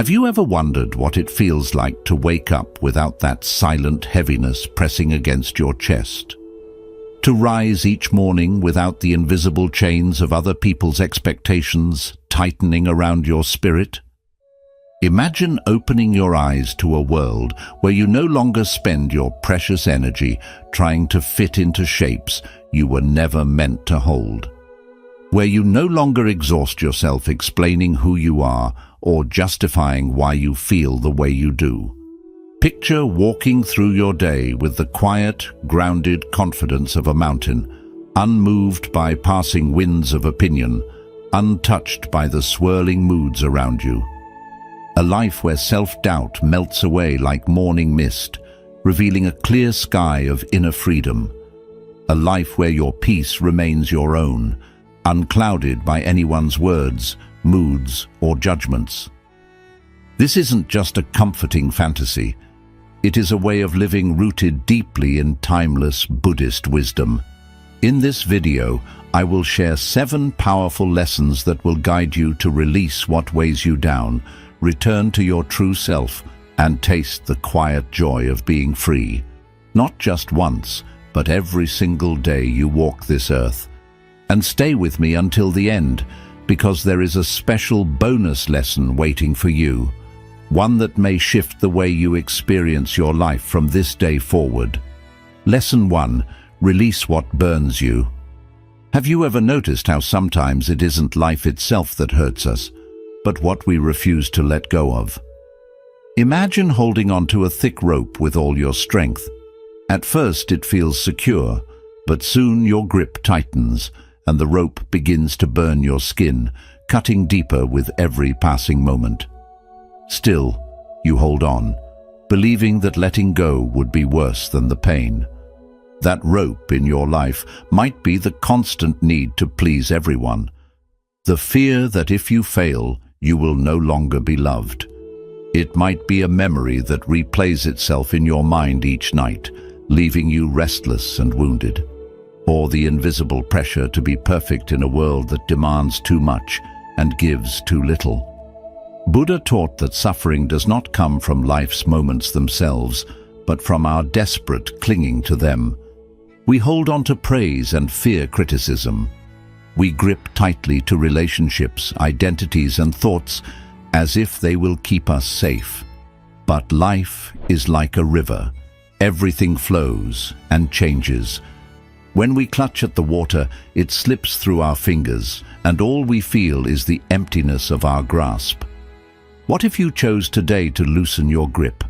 Have you ever wondered what it feels like to wake up without that silent heaviness pressing against your chest? To rise each morning without the invisible chains of other people's expectations tightening around your spirit? Imagine opening your eyes to a world where you no longer spend your precious energy trying to fit into shapes you were never meant to hold. Where you no longer exhaust yourself explaining who you are or justifying why you feel the way you do. Picture walking through your day with the quiet, grounded confidence of a mountain, unmoved by passing winds of opinion, untouched by the swirling moods around you. A life where self-doubt melts away like morning mist, revealing a clear sky of inner freedom. A life where your peace remains your own, unclouded by anyone's words, moods, or judgments. This isn't just a comforting fantasy. It is a way of living rooted deeply in timeless Buddhist wisdom. In this video, I will share 7 powerful lessons that will guide you to release what weighs you down, return to your true self, and taste the quiet joy of being free. Not just once, but every single day you walk this earth. And stay with me until the end, because there is a special bonus lesson waiting for you. One that may shift the way you experience your life from this day forward. Lesson 1. Release what burns you. Have you ever noticed how sometimes it isn't life itself that hurts us, but what we refuse to let go of? Imagine holding onto a thick rope with all your strength. At first it feels secure, but soon your grip tightens and the rope begins to burn your skin, cutting deeper with every passing moment. Still, you hold on, believing that letting go would be worse than the pain. That rope in your life might be the constant need to please everyone. The fear that if you fail, you will no longer be loved. It might be a memory that replays itself in your mind each night, leaving you restless and wounded. Or the invisible pressure to be perfect in a world that demands too much and gives too little. Buddha taught that suffering does not come from life's moments themselves, but from our desperate clinging to them. We hold on to praise and fear criticism. We grip tightly to relationships, identities, and thoughts as if they will keep us safe. But life is like a river. Everything flows and changes. When we clutch at the water, it slips through our fingers, and all we feel is the emptiness of our grasp. What if you chose today to loosen your grip?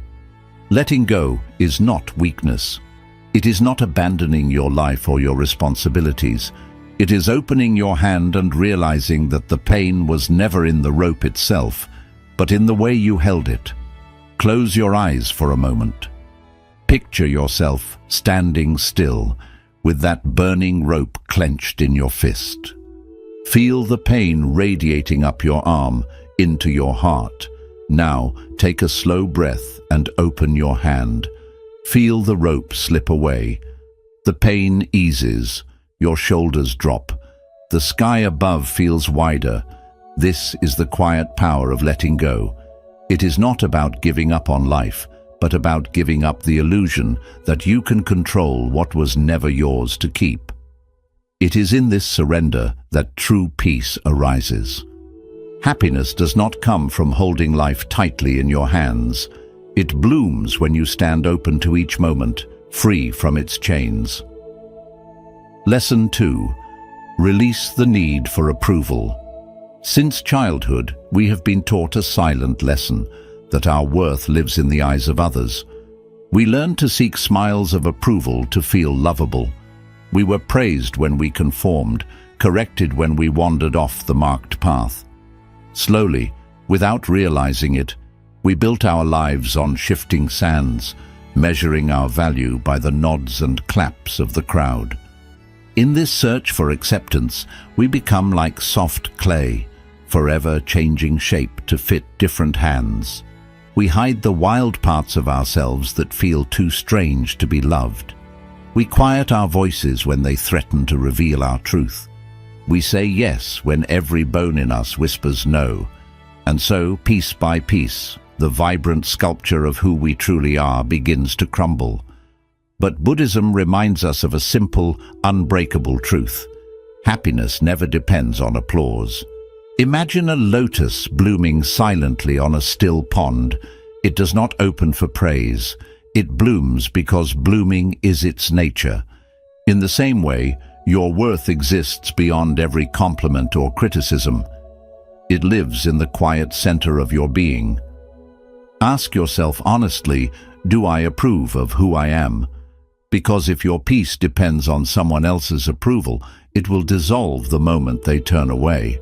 Letting go is not weakness. It is not abandoning your life or your responsibilities. It is opening your hand and realizing that the pain was never in the rope itself, but in the way you held it. Close your eyes for a moment. Picture yourself standing still, with that burning rope clenched in your fist. Feel the pain radiating up your arm into your heart. Now, take a slow breath and open your hand. Feel the rope slip away. The pain eases. Your shoulders drop. The sky above feels wider. This is the quiet power of letting go. It is not about giving up on life, but about giving up the illusion that you can control what was never yours to keep. It is in this surrender that true peace arises. Happiness does not come from holding life tightly in your hands. It blooms when you stand open to each moment, free from its chains. Lesson 2. Release the need for approval. Since childhood, we have been taught a silent lesson, that our worth lives in the eyes of others. We learned to seek smiles of approval to feel lovable. We were praised when we conformed, corrected when we wandered off the marked path. Slowly, without realizing it, we built our lives on shifting sands, measuring our value by the nods and claps of the crowd. In this search for acceptance, we become like soft clay, forever changing shape to fit different hands. We hide the wild parts of ourselves that feel too strange to be loved. We quiet our voices when they threaten to reveal our truth. We say yes when every bone in us whispers no. And so, piece by piece, the vibrant sculpture of who we truly are begins to crumble. But Buddhism reminds us of a simple, unbreakable truth. Happiness never depends on applause. Imagine a lotus blooming silently on a still pond. It does not open for praise. It blooms because blooming is its nature. In the same way, your worth exists beyond every compliment or criticism. It lives in the quiet center of your being. Ask yourself honestly, do I approve of who I am? Because if your peace depends on someone else's approval, it will dissolve the moment they turn away.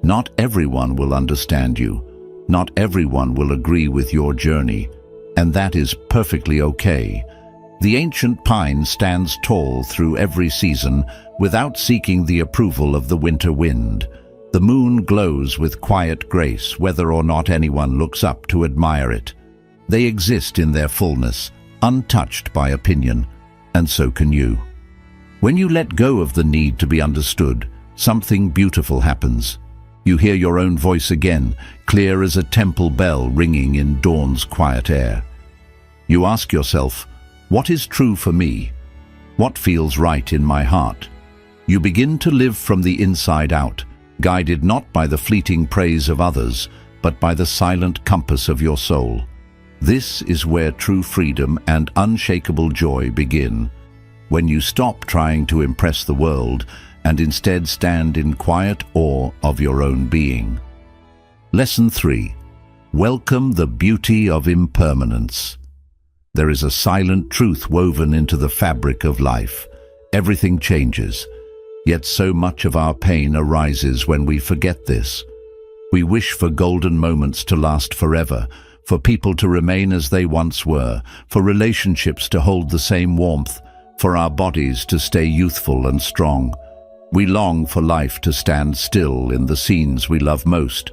Not everyone will understand you. Not everyone will agree with your journey, and that is perfectly okay. The ancient pine stands tall through every season without seeking the approval of the winter wind. The moon glows with quiet grace whether or not anyone looks up to admire it. They exist in their fullness, untouched by opinion, and so can you. When you let go of the need to be understood, something beautiful happens. You hear your own voice again, clear as a temple bell ringing in dawn's quiet air. You ask yourself, what is true for me? What feels right in my heart? You begin to live from the inside out, guided not by the fleeting praise of others, but by the silent compass of your soul. This is where true freedom and unshakable joy begin, when you stop trying to impress the world and instead stand in quiet awe of your own being. Lesson 3. Welcome the beauty of impermanence. There is a silent truth woven into the fabric of life. Everything changes, yet so much of our pain arises when we forget this. We wish for golden moments to last forever, for people to remain as they once were, for relationships to hold the same warmth, for our bodies to stay youthful and strong. We long for life to stand still in the scenes we love most.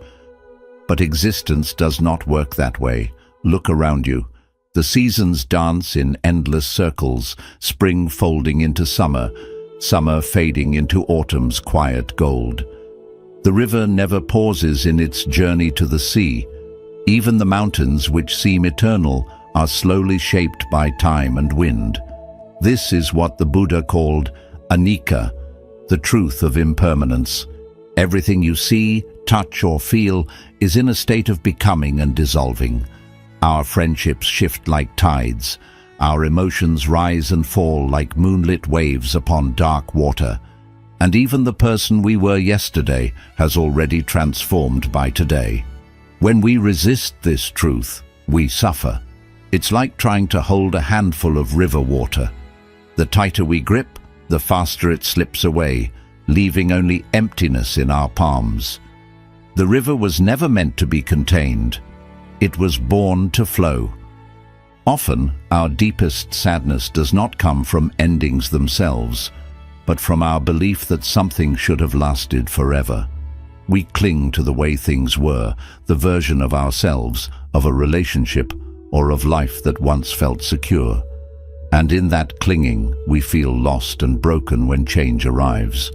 But existence does not work that way. Look around you. The seasons dance in endless circles, spring folding into summer, summer fading into autumn's quiet gold. The river never pauses in its journey to the sea. Even the mountains, which seem eternal, are slowly shaped by time and wind. This is what the Buddha called anicca, the truth of impermanence. Everything you see, touch, or feel is in a state of becoming and dissolving. Our friendships shift like tides. Our emotions rise and fall like moonlit waves upon dark water. And even the person we were yesterday has already transformed by today. When we resist this truth, we suffer. It's like trying to hold a handful of river water. The tighter we grip, the faster it slips away, leaving only emptiness in our palms. The river was never meant to be contained. It was born to flow. Often, our deepest sadness does not come from endings themselves, but from our belief that something should have lasted forever. We cling to the way things were, the version of ourselves, of a relationship, or of life that once felt secure. And in that clinging, we feel lost and broken when change arrives.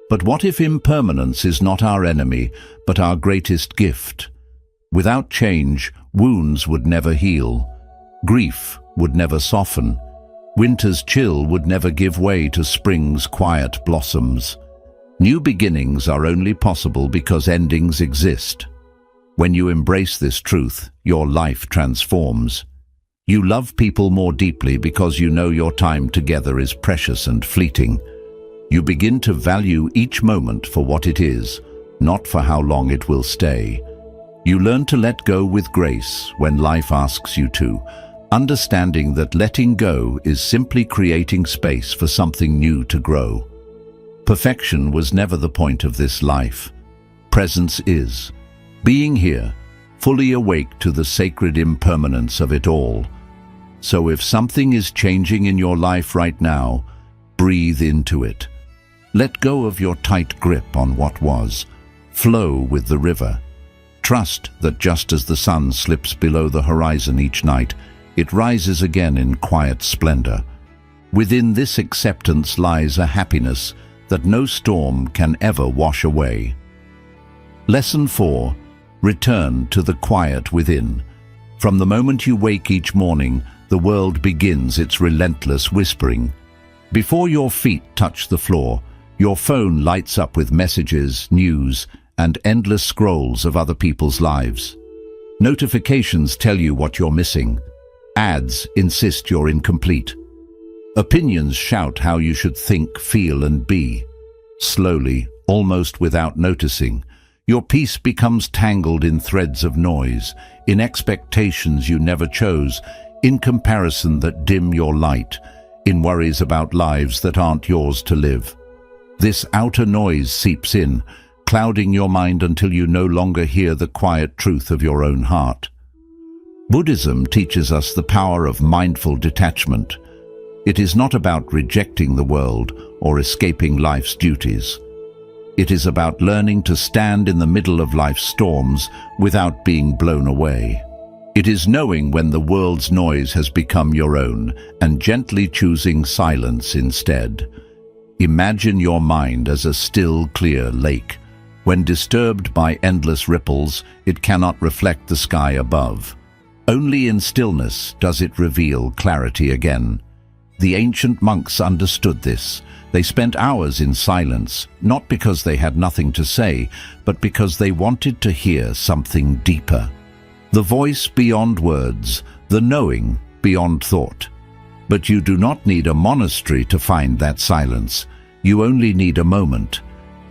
But what if impermanence is not our enemy, but our greatest gift? Without change, wounds would never heal. Grief would never soften. Winter's chill would never give way to spring's quiet blossoms. New beginnings are only possible because endings exist. When you embrace this truth, your life transforms. You love people more deeply because you know your time together is precious and fleeting. You begin to value each moment for what it is, not for how long it will stay. You learn to let go with grace when life asks you to, understanding that letting go is simply creating space for something new to grow. Perfection was never the point of this life. Presence is. Being here, fully awake to the sacred impermanence of it all. So if something is changing in your life right now, breathe into it. Let go of your tight grip on what was. Flow with the river. Trust that just as the sun slips below the horizon each night, it rises again in quiet splendor. Within this acceptance lies a happiness that no storm can ever wash away. Lesson 4. Return to the quiet within. From the moment you wake each morning, the world begins its relentless whispering. Before your feet touch the floor, your phone lights up with messages, news, and endless scrolls of other people's lives. Notifications tell you what you're missing. Ads insist you're incomplete. Opinions shout how you should think, feel, and be. Slowly, almost without noticing, your peace becomes tangled in threads of noise, in expectations you never chose, in comparison that dim your light, in worries about lives that aren't yours to live. This outer noise seeps in, clouding your mind until you no longer hear the quiet truth of your own heart. Buddhism teaches us the power of mindful detachment. It is not about rejecting the world or escaping life's duties. It is about learning to stand in the middle of life's storms without being blown away. It is knowing when the world's noise has become your own and gently choosing silence instead. Imagine your mind as a still, clear lake. When disturbed by endless ripples, it cannot reflect the sky above. Only in stillness does it reveal clarity again. The ancient monks understood this. They spent hours in silence, not because they had nothing to say, but because they wanted to hear something deeper. The voice beyond words, the knowing beyond thought. But you do not need a monastery to find that silence. You only need a moment.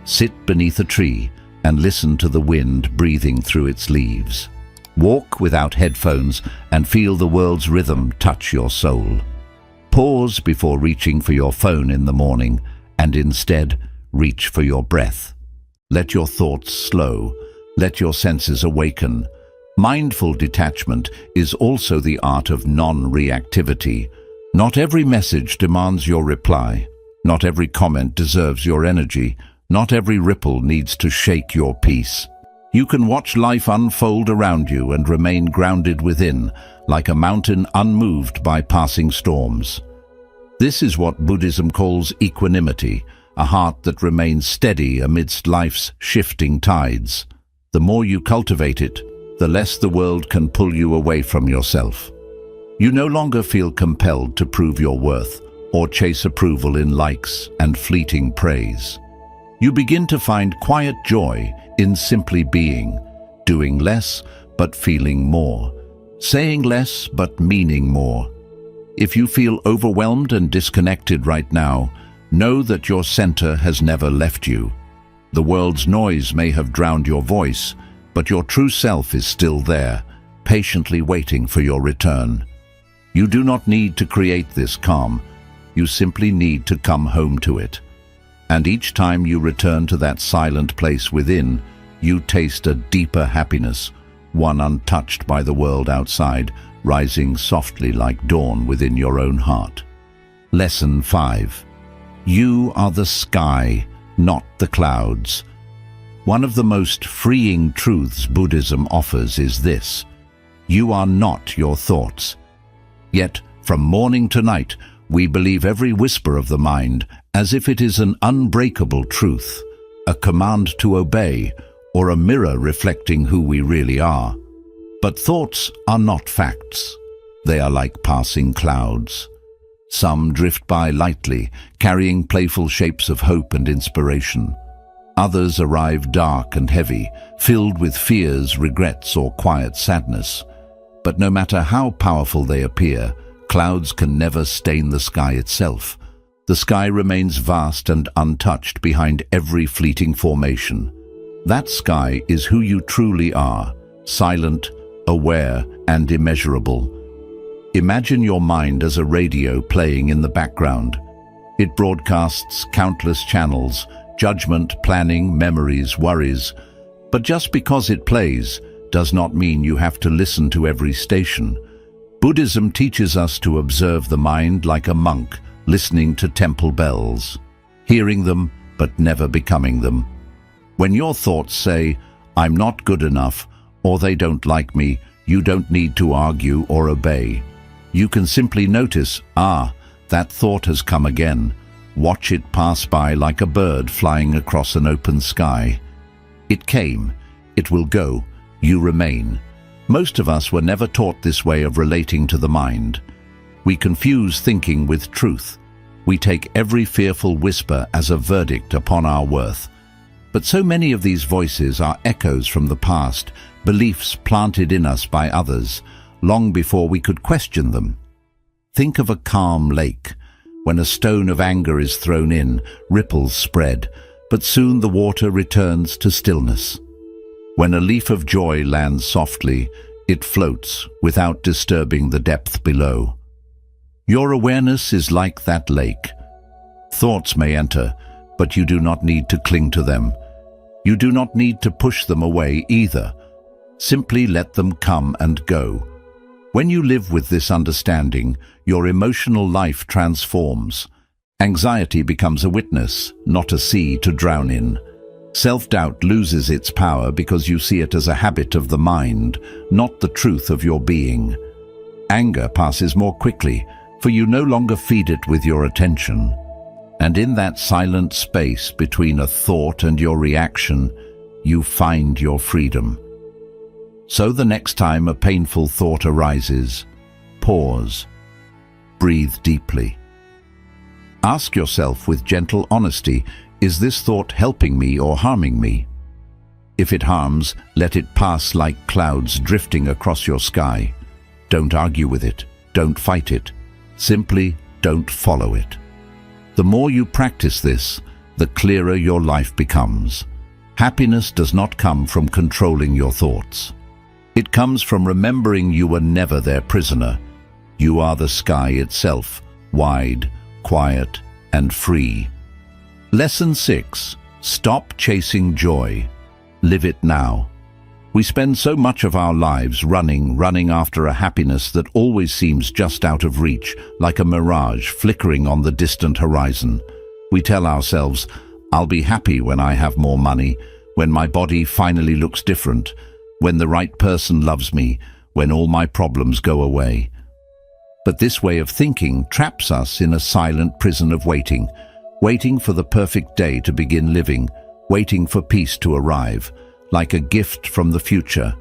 Sit beneath a tree and listen to the wind breathing through its leaves. Walk without headphones and feel the world's rhythm touch your soul. Pause before reaching for your phone in the morning and instead reach for your breath. Let your thoughts slow. Let your senses awaken. Mindful detachment is also the art of non-reactivity. Not every message demands your reply. Not every comment deserves your energy. Not every ripple needs to shake your peace. You can watch life unfold around you and remain grounded within, like a mountain unmoved by passing storms. This is what Buddhism calls equanimity, a heart that remains steady amidst life's shifting tides. The more you cultivate it, the less the world can pull you away from yourself. You no longer feel compelled to prove your worth or chase approval in likes and fleeting praise. You begin to find quiet joy in simply being, doing less but feeling more, saying less but meaning more. If you feel overwhelmed and disconnected right now, know that your center has never left you. The world's noise may have drowned your voice, but your true self is still there, patiently waiting for your return. You do not need to create this calm. You simply need to come home to it. And each time you return to that silent place within, you taste a deeper happiness, one untouched by the world outside, rising softly like dawn within your own heart. Lesson 5. You are the sky, not the clouds. One of the most freeing truths Buddhism offers is this: you are not your thoughts. Yet, from morning to night, we believe every whisper of the mind as if it is an unbreakable truth, a command to obey, or a mirror reflecting who we really are. But thoughts are not facts. They are like passing clouds. Some drift by lightly, carrying playful shapes of hope and inspiration. Others arrive dark and heavy, filled with fears, regrets, or quiet sadness. But no matter how powerful they appear, clouds can never stain the sky itself. The sky remains vast and untouched behind every fleeting formation. That sky is who you truly are, silent, aware, and immeasurable. Imagine your mind as a radio playing in the background. It broadcasts countless channels, judgment, planning, memories, worries. But just because it plays does not mean you have to listen to every station. Buddhism teaches us to observe the mind like a monk listening to temple bells, hearing them but never becoming them. When your thoughts say, "I'm not good enough," or "they don't like me," you don't need to argue or obey. You can simply notice, that thought has come again. Watch it pass by like a bird flying across an open sky. It came, it will go, you remain. Most of us were never taught this way of relating to the mind. We confuse thinking with truth. We take every fearful whisper as a verdict upon our worth. But so many of these voices are echoes from the past, beliefs planted in us by others, long before we could question them. Think of a calm lake. When a stone of anger is thrown in, ripples spread, but soon the water returns to stillness. When a leaf of joy lands softly, it floats without disturbing the depth below. Your awareness is like that lake. Thoughts may enter, but you do not need to cling to them. You do not need to push them away either. Simply let them come and go. When you live with this understanding, your emotional life transforms. Anxiety becomes a witness, not a sea to drown in. Self-doubt loses its power because you see it as a habit of the mind, not the truth of your being. Anger passes more quickly, for you no longer feed it with your attention. And in that silent space between a thought and your reaction, you find your freedom. So the next time a painful thought arises, pause. Breathe deeply. Ask yourself with gentle honesty, is this thought helping me or harming me? If it harms, let it pass like clouds drifting across your sky. Don't argue with it. Don't fight it. Simply don't follow it. The more you practice this, the clearer your life becomes. Happiness does not come from controlling your thoughts. It comes from remembering you were never their prisoner. You are the sky itself, wide, quiet, and free. Lesson 6. Stop chasing joy. Live it now. We spend so much of our lives running after a happiness that always seems just out of reach, like a mirage flickering on the distant horizon. We tell ourselves, I'll be happy when I have more money, when my body finally looks different, when the right person loves me, when all my problems go away. But this way of thinking traps us in a silent prison of waiting for the perfect day to begin living, waiting for peace to arrive, like a gift from the future,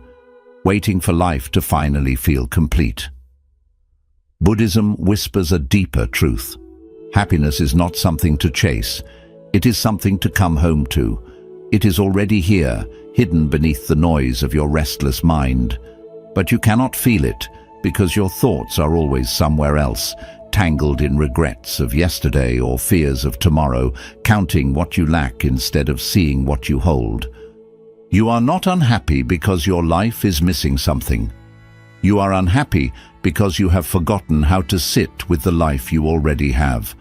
waiting for life to finally feel complete. Buddhism whispers a deeper truth. Happiness is not something to chase. It is something to come home to. It is already here, hidden beneath the noise of your restless mind. But you cannot feel it because your thoughts are always somewhere else, tangled in regrets of yesterday or fears of tomorrow, counting what you lack instead of seeing what you hold. You are not unhappy because your life is missing something. You are unhappy because you have forgotten how to sit with the life you already have.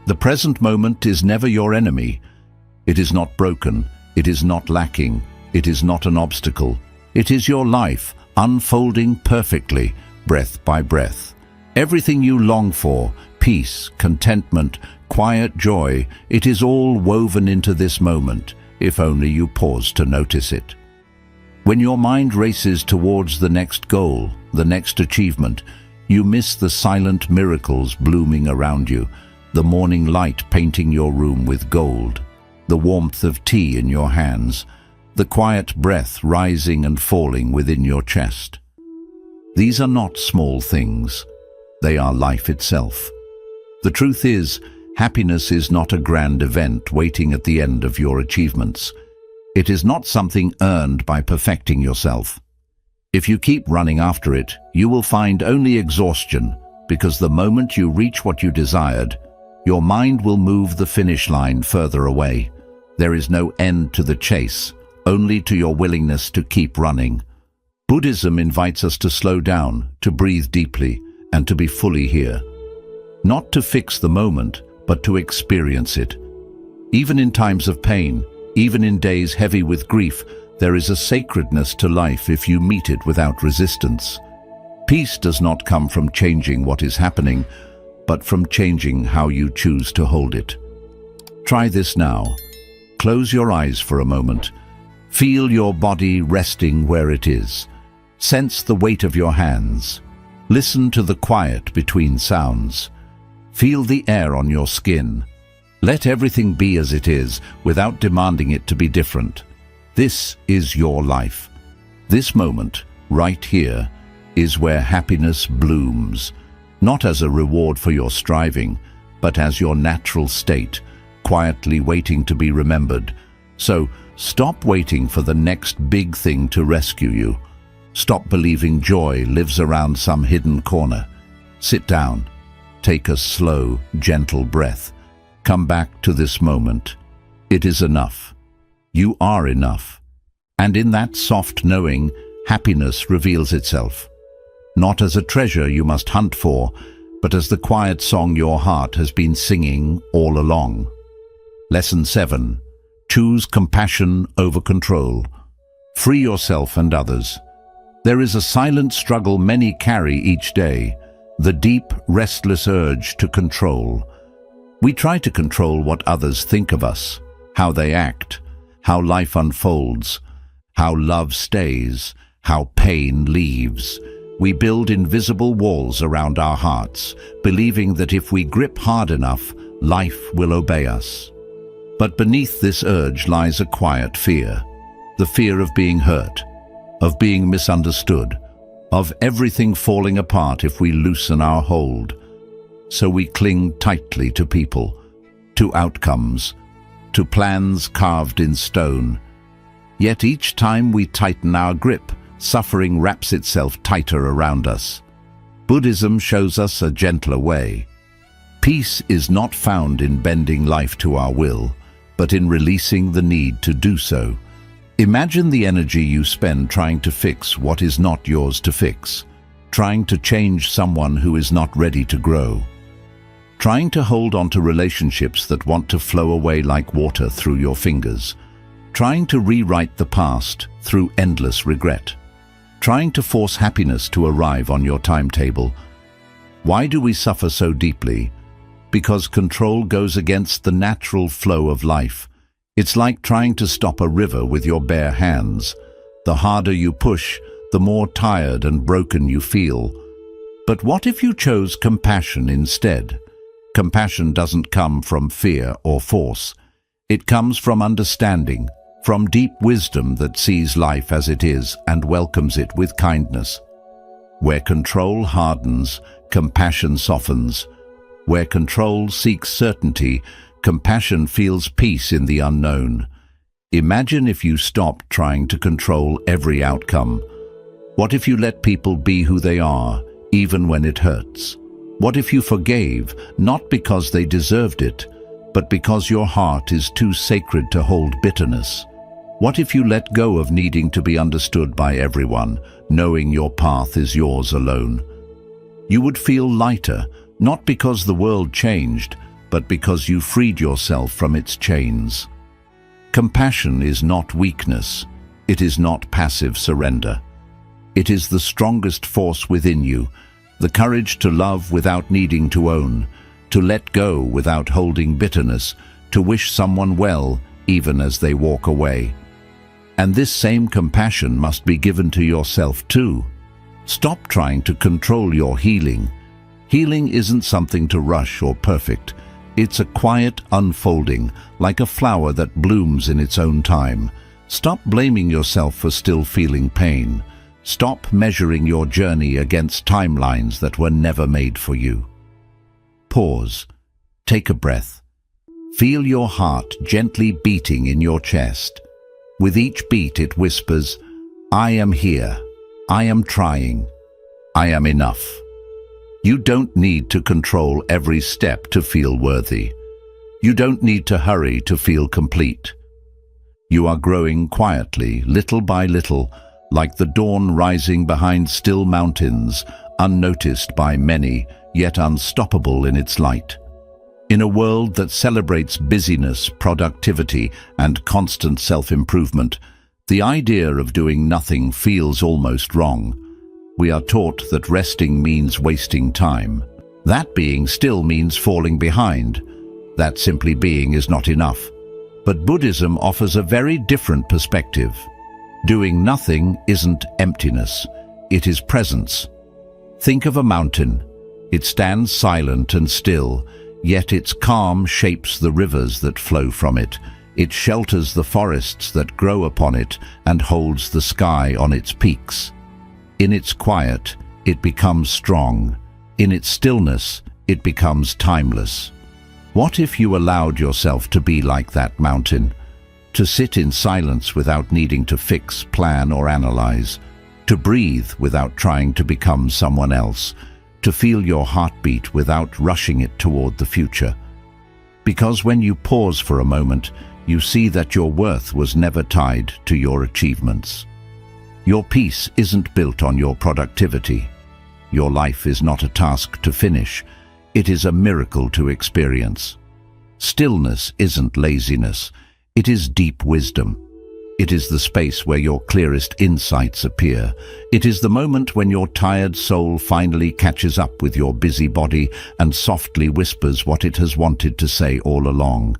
The present moment is never your enemy. It is not broken. It is not lacking. It is not an obstacle. It is your life, unfolding perfectly, breath by breath. Everything you long for, peace, contentment, quiet joy, it is all woven into this moment, if only you pause to notice it. When your mind races towards the next goal, the next achievement, you miss the silent miracles blooming around you, the morning light painting your room with gold, the warmth of tea in your hands, the quiet breath rising and falling within your chest. These are not small things. They are life itself. The truth is, happiness is not a grand event waiting at the end of your achievements. It is not something earned by perfecting yourself. If you keep running after it, you will find only exhaustion, because the moment you reach what you desired, your mind will move the finish line further away. There is no end to the chase, only to your willingness to keep running. Buddhism invites us to slow down, to breathe deeply, and to be fully here. Not to fix the moment, but to experience it. Even in times of pain, even in days heavy with grief, there is a sacredness to life if you meet it without resistance. Peace does not come from changing what is happening, but from changing how you choose to hold it. Try this now. Close your eyes for a moment. Feel your body resting where it is. Sense the weight of your hands. Listen to the quiet between sounds. Feel the air on your skin. Let everything be as it is, without demanding it to be different. This is your life. This moment, right here, is where happiness blooms, not as a reward for your striving, but as your natural state, quietly waiting to be remembered. So, stop waiting for the next big thing to rescue you. Stop believing joy lives around some hidden corner. Sit down. Take a slow, gentle breath. Come back to this moment. It is enough. You are enough. And in that soft knowing, happiness reveals itself. Not as a treasure you must hunt for, but as the quiet song your heart has been singing all along. Lesson 7. Choose compassion over control. Free yourself and others. There is a silent struggle many carry each day, the deep, restless urge to control. We try to control what others think of us, how they act, how life unfolds, how love stays, how pain leaves. We build invisible walls around our hearts, believing that if we grip hard enough, life will obey us. But beneath this urge lies a quiet fear, the fear of being hurt, of being misunderstood, of everything falling apart if we loosen our hold. So we cling tightly to people, to outcomes, to plans carved in stone. Yet each time we tighten our grip, suffering wraps itself tighter around us. Buddhism shows us a gentler way. Peace is not found in bending life to our will, but in releasing the need to do so. Imagine the energy you spend trying to fix what is not yours to fix, trying to change someone who is not ready to grow, trying to hold on to relationships that want to flow away like water through your fingers, trying to rewrite the past through endless regret, trying to force happiness to arrive on your timetable. Why do we suffer so deeply? Because control goes against the natural flow of life. It's like trying to stop a river with your bare hands. The harder you push, the more tired and broken you feel. But what if you chose compassion instead? Compassion doesn't come from fear or force. It comes from understanding, from deep wisdom that sees life as it is and welcomes it with kindness. Where control hardens, compassion softens. Where control seeks certainty, compassion feels peace in the unknown. Imagine if you stopped trying to control every outcome. What if you let people be who they are, even when it hurts? What if you forgave, not because they deserved it, but because your heart is too sacred to hold bitterness? What if you let go of needing to be understood by everyone, knowing your path is yours alone? You would feel lighter, not because the world changed, but because you freed yourself from its chains. Compassion is not weakness. It is not passive surrender. It is the strongest force within you, the courage to love without needing to own, to let go without holding bitterness, to wish someone well even as they walk away. And this same compassion must be given to yourself too. Stop trying to control your healing. Healing isn't something to rush or perfect. It's a quiet unfolding, like a flower that blooms in its own time. Stop blaming yourself for still feeling pain. Stop measuring your journey against timelines that were never made for you. Pause. Take a breath. Feel your heart gently beating in your chest. With each beat it whispers, "I am here. I am trying. I am enough." You don't need to control every step to feel worthy. You don't need to hurry to feel complete. You are growing quietly, little by little, like the dawn rising behind still mountains, unnoticed by many, yet unstoppable in its light. In a world that celebrates busyness, productivity, and constant self-improvement, the idea of doing nothing feels almost wrong. We are taught that resting means wasting time. That being still means falling behind. That simply being is not enough. But Buddhism offers a very different perspective. Doing nothing isn't emptiness, it is presence. Think of a mountain. It stands silent and still, yet its calm shapes the rivers that flow from it. It shelters the forests that grow upon it and holds the sky on its peaks. In its quiet, it becomes strong. In its stillness, it becomes timeless. What if you allowed yourself to be like that mountain? To sit in silence without needing to fix, plan, or analyze. To breathe without trying to become someone else. To feel your heartbeat without rushing it toward the future. Because when you pause for a moment, you see that your worth was never tied to your achievements. Your peace isn't built on your productivity. Your life is not a task to finish. It is a miracle to experience. Stillness isn't laziness. It is deep wisdom. It is the space where your clearest insights appear. It is the moment when your tired soul finally catches up with your busy body and softly whispers what it has wanted to say all along.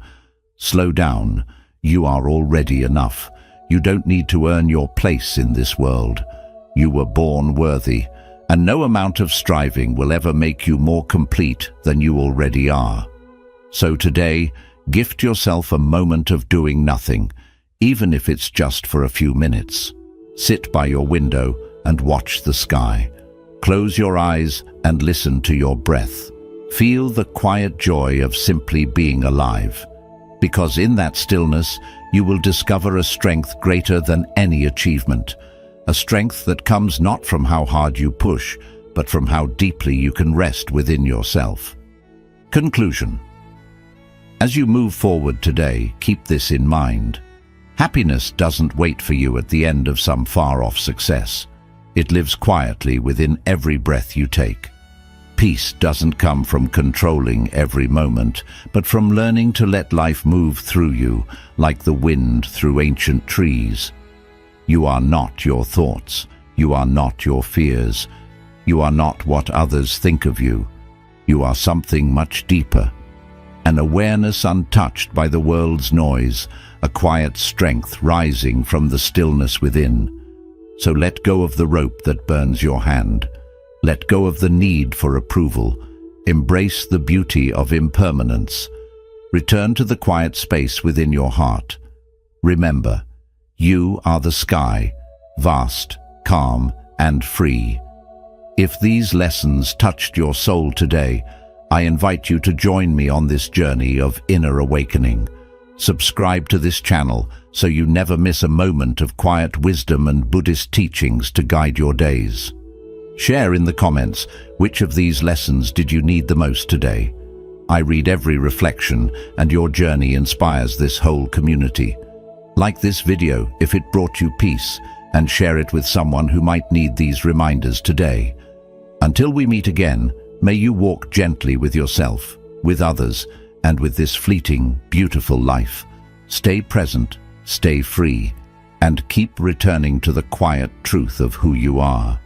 Slow down. You are already enough. You don't need to earn your place in this world. You were born worthy, and no amount of striving will ever make you more complete than you already are. So today, gift yourself a moment of doing nothing, even if it's just for a few minutes. Sit by your window and watch the sky. Close your eyes and listen to your breath. Feel the quiet joy of simply being alive. Because in that stillness, you will discover a strength greater than any achievement. A strength that comes not from how hard you push, but from how deeply you can rest within yourself. Conclusion. As you move forward today, keep this in mind. Happiness doesn't wait for you at the end of some far-off success. It lives quietly within every breath you take. Peace doesn't come from controlling every moment, but from learning to let life move through you, like the wind through ancient trees. You are not your thoughts. You are not your fears. You are not what others think of you. You are something much deeper. An awareness untouched by the world's noise, a quiet strength rising from the stillness within. So let go of the rope that burns your hand. Let go of the need for approval. Embrace the beauty of impermanence. Return to the quiet space within your heart. Remember, you are the sky, vast, calm, and free. If these lessons touched your soul today, I invite you to join me on this journey of inner awakening. Subscribe to this channel so you never miss a moment of quiet wisdom and Buddhist teachings to guide your days. Share in the comments which of these lessons did you need the most today. I read every reflection, and your journey inspires this whole community. Like this video if it brought you peace, and share it with someone who might need these reminders today. Until we meet again, may you walk gently with yourself, with others, and with this fleeting, beautiful life. Stay present, stay free, and keep returning to the quiet truth of who you are.